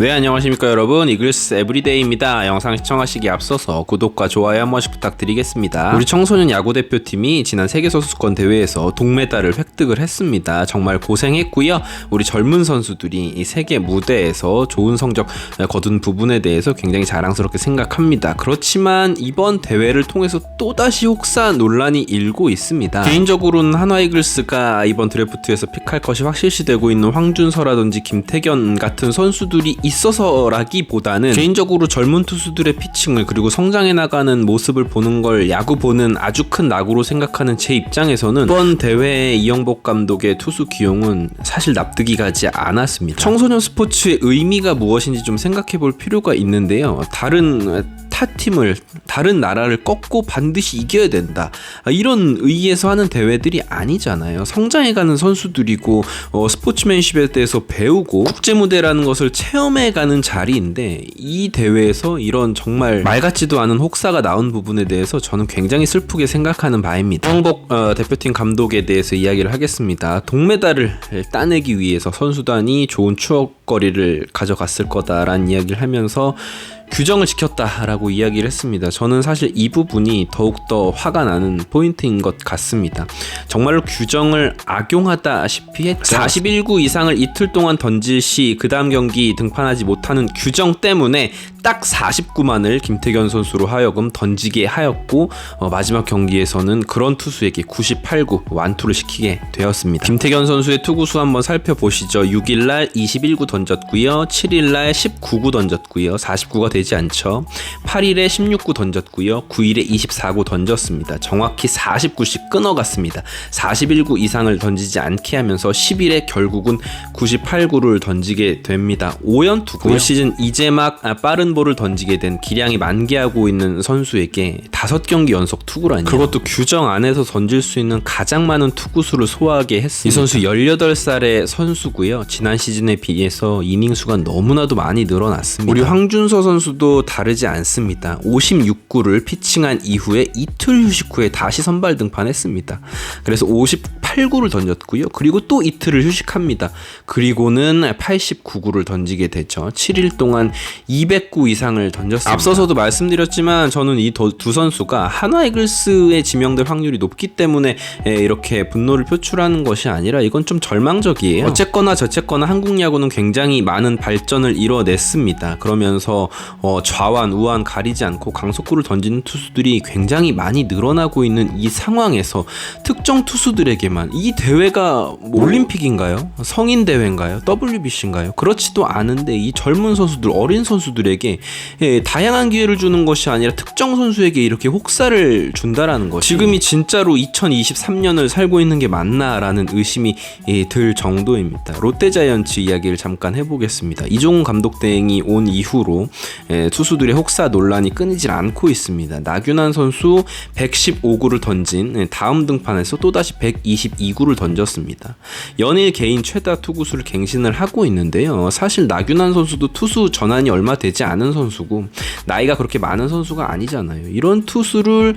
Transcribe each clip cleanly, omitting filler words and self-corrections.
네, 안녕하십니까 여러분, 이글스 에브리데이입니다. 영상 시청하시기에 앞서서 구독과 좋아요 한 번씩 부탁드리겠습니다. 우리 청소년 야구대표팀이 지난 세계선수권 대회에서 동메달을 획득을 했습니다. 정말 고생했고요. 우리 젊은 선수들이 이 세계 무대에서 좋은 성적 거둔 부분에 대해서 굉장히 자랑스럽게 생각합니다. 그렇지만 이번 대회를 통해서 또다시 혹사 논란이 일고 있습니다. 개인적으로는 한화 이글스가 이번 드래프트에서 픽할 것이 확실시되고 있는 황준서라든지 김태견 같은 선수들이 있어서라기보다는 개인적으로 젊은 투수들의 피칭을 그리고 성장해 나가는 모습을 보는 걸 야구 보는 아주 큰 낙으로 생각하는 제 입장에서는 이번 대회의 이영복 감독의 투수 기용은 사실 납득이 가지 않았습니다. 청소년 스포츠의 의미가 무엇인지 좀 생각해 볼 필요가 있는데요. 다른 나라를 꺾고 반드시 이겨야 된다, 이런 의의에서 하는 대회들이 아니잖아요. 성장해가는 선수들이고 스포츠맨십에 대해서 배우고 국제무대라는 것을 체험해가는 자리인데, 이 대회에서 이런 정말 말 같지도 않은 혹사가 나온 부분에 대해서 저는 굉장히 슬프게 생각하는 바입니다. 이영복 대표팀 감독에 대해서 이야기를 하겠습니다. 동메달을 따내기 위해서 선수단이 좋은 추억거리를 가져갔을 거다라는 이야기를 하면서 규정을 지켰다라고 이야기를 했습니다. 저는 사실 이 부분이 더욱더 화가 나는 포인트인 것 같습니다. 정말로 규정을 악용하다시피 했죠. 41구 이상을 이틀 동안 던질 시 그 다음 경기 등판하지 못하는 규정 때문에 딱 49만을 김태견 선수로 하여금 던지게 하였고, 마지막 경기에서는 그런 투수에게 98구 완투를 시키게 되었습니다. 김태견 선수의 투구수 한번 살펴보시죠. 6일날 21구 던졌고요, 7일날 19구 던졌고요, 49가 되지 않죠. 8일에 16구 던졌고요, 9일에 24구 던졌습니다. 정확히 49씩 끊어갔습니다. 41구 이상을 던지지 않게 하면서 10일에 결국은 98구를 던지게 됩니다. 5연투고요. 올 시즌 이제 막 빠른 볼을 던지게 된 기량이 만개하고 있는 선수에게 5경기 연속 투구라니, 그것도 규정 안에서 던질 수 있는 가장 많은 투구수를 소화하게 했습니다. 이 선수 18살의 선수고요. 지난 시즌에 비해서 이닝 수가 너무나도 많이 늘어났습니다. 우리 황준서 선수도 다르지 않습니다. 56구를 피칭한 이후에 이틀 휴식 후에 다시 선발 등판했습니다. 그래서 58구를 던졌고요. 그리고 또 이틀을 휴식합니다. 그리고는 89구를 던지게 되죠. 7일 동안 200구 이상을 던졌습니다. 앞서서도 말씀드렸지만 저는 이 두 선수가 한화 이글스에 지명될 확률이 높기 때문에 이렇게 분노를 표출하는 것이 아니라 이건 좀 절망적이에요. 어쨌거나 저쨌거나 한국 야구는 굉장히 많은 발전을 이뤄냈습니다. 그러면서 좌완, 우완 가리지 않고 강속구를 던지는 투수들이 굉장히 많이 늘어나고 있는 이 상황에서 특정 투수들에게만, 이 대회가 올림픽인가요? 성인 대회인가요? WBC인가요? 그렇지도 않은데 이 젊은 선수들, 어린 선수들에게 다양한 기회를 주는 것이 아니라 특정 선수에게 이렇게 혹사를 준다라는 것, 지금이 진짜로 2023년을 살고 있는 게 맞나라는 의심이 들 정도입니다. 롯데자이언츠 이야기를 잠깐 해보겠습니다. 이종훈 감독 대행이 온 이후로 투수들의 혹사 논란이 끊이질 않고 있습니다. 나균환 선수 115구를 던진 다음 등판에서 또다시 122구를 던졌습니다. 연일 개인 최다 투구수를 갱신을 하고 있는데요. 사실 나균환 선수도 투수 전환이 얼마 되지 않은 선수고 나이가 그렇게 많은 선수가 아니잖아요. 이런 투수를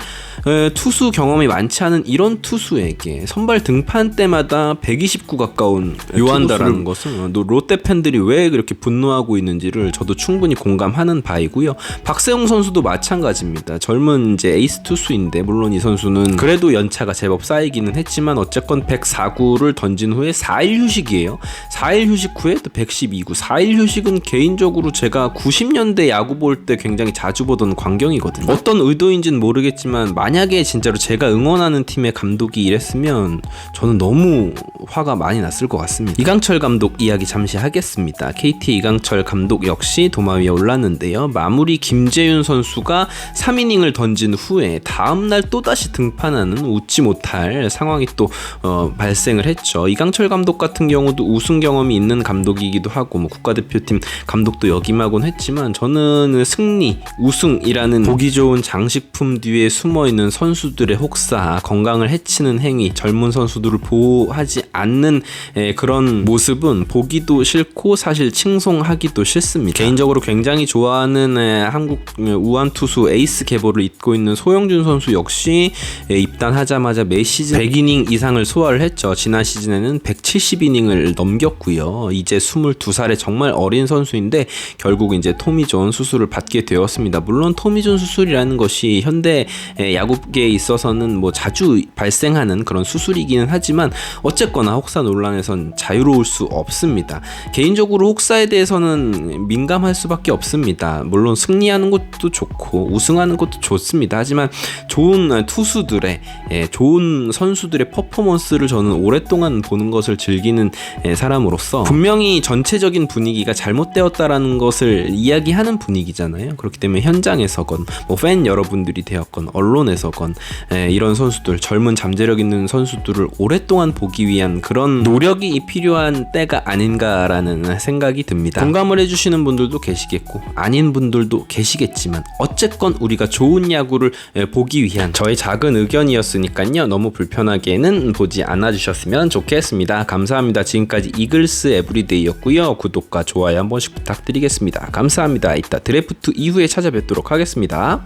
투수 경험이 많지 않은 이런 투수에게 선발 등판 때마다 129 가까운 요한다라는 것은 롯데 팬들이 왜 그렇게 분노하고 있는지를 저도 충분히 공감하는 바이고요. 박세웅 선수도 마찬가지입니다. 젊은 이제 에이스 투수인데, 물론 이 선수는 그래도 연차가 제법 쌓이기는 했지만 어쨌건 104구를 던진 후에 4일 휴식이에요. 4일 휴식 후에 또 112구. 4일 휴식은 개인적으로 제가 90년대 야구 볼 때 굉장히 자주 보던 광경이거든요. 어떤 의도인지는 모르겠지만 만약에 진짜로 제가 응원하는 팀의 감독이 이랬으면 저는 너무 화가 많이 났을 것 같습니다. 이강철 감독 이야기 잠시 하겠습니다. KT 이강철 감독 역시 도마 위에 올랐는데요. 마무리 김재윤 선수가 3이닝을 던진 후에 다음날 또다시 등판하는 웃지 못할 상황이 또 발생을 했죠. 이강철 감독 같은 경우도 우승 경험이 있는 감독이기도 하고 국가대표팀 감독도 역임하곤 했지만, 저는 승리, 우승이라는 보기 좋은 장식품 뒤에 숨어있는 선수들의 혹사, 건강을 해치는 행위, 젊은 선수들을 보호하지 않는 그런 모습은 보기도 싫고 사실 칭송하기도 싫습니다. 개인적으로 굉장히 좋아하는 좋아하는 한국 우완 투수 에이스 계보를 잇고 있는 소영준 선수 역시 입단하자마자 매 시즌 100이닝 이상을 소화를 했죠. 지난 시즌에는 170이닝을 넘겼고요. 이제 22살의 정말 어린 선수인데 결국 이제 토미존 수술을 받게 되었습니다. 물론 토미존 수술이라는 것이 현대 야구계에 있어서는 뭐 자주 발생하는 그런 수술이기는 하지만 어쨌거나 혹사 논란에선 자유로울 수 없습니다. 개인적으로 혹사에 대해서는 민감할 수밖에 없습니다. 물론 승리하는 것도 좋고 우승하는 것도 좋습니다. 하지만 좋은 투수들의 좋은 선수들의 퍼포먼스를 저는 오랫동안 보는 것을 즐기는 사람으로서 분명히 전체적인 분위기가 잘못되었다라는 것을 이야기하는 분위기잖아요. 그렇기 때문에 현장에서건 뭐 팬 여러분들이 되었건 언론에서건 이런 선수들, 젊은 잠재력 있는 선수들을 오랫동안 보기 위한 그런 노력이 필요한 때가 아닌가라는 생각이 듭니다. 공감을 해주시는 분들도 계시겠고 아닌 분들도 계시겠지만 어쨌건 우리가 좋은 야구를 보기 위한 저의 작은 의견이었으니까요. 너무 불편하게는 보지 않아주셨으면 좋겠습니다. 감사합니다. 지금까지 이글스 에브리데이였고요. 구독과 좋아요 한 번씩 부탁드리겠습니다. 감사합니다. 이따 드래프트 이후에 찾아뵙도록 하겠습니다.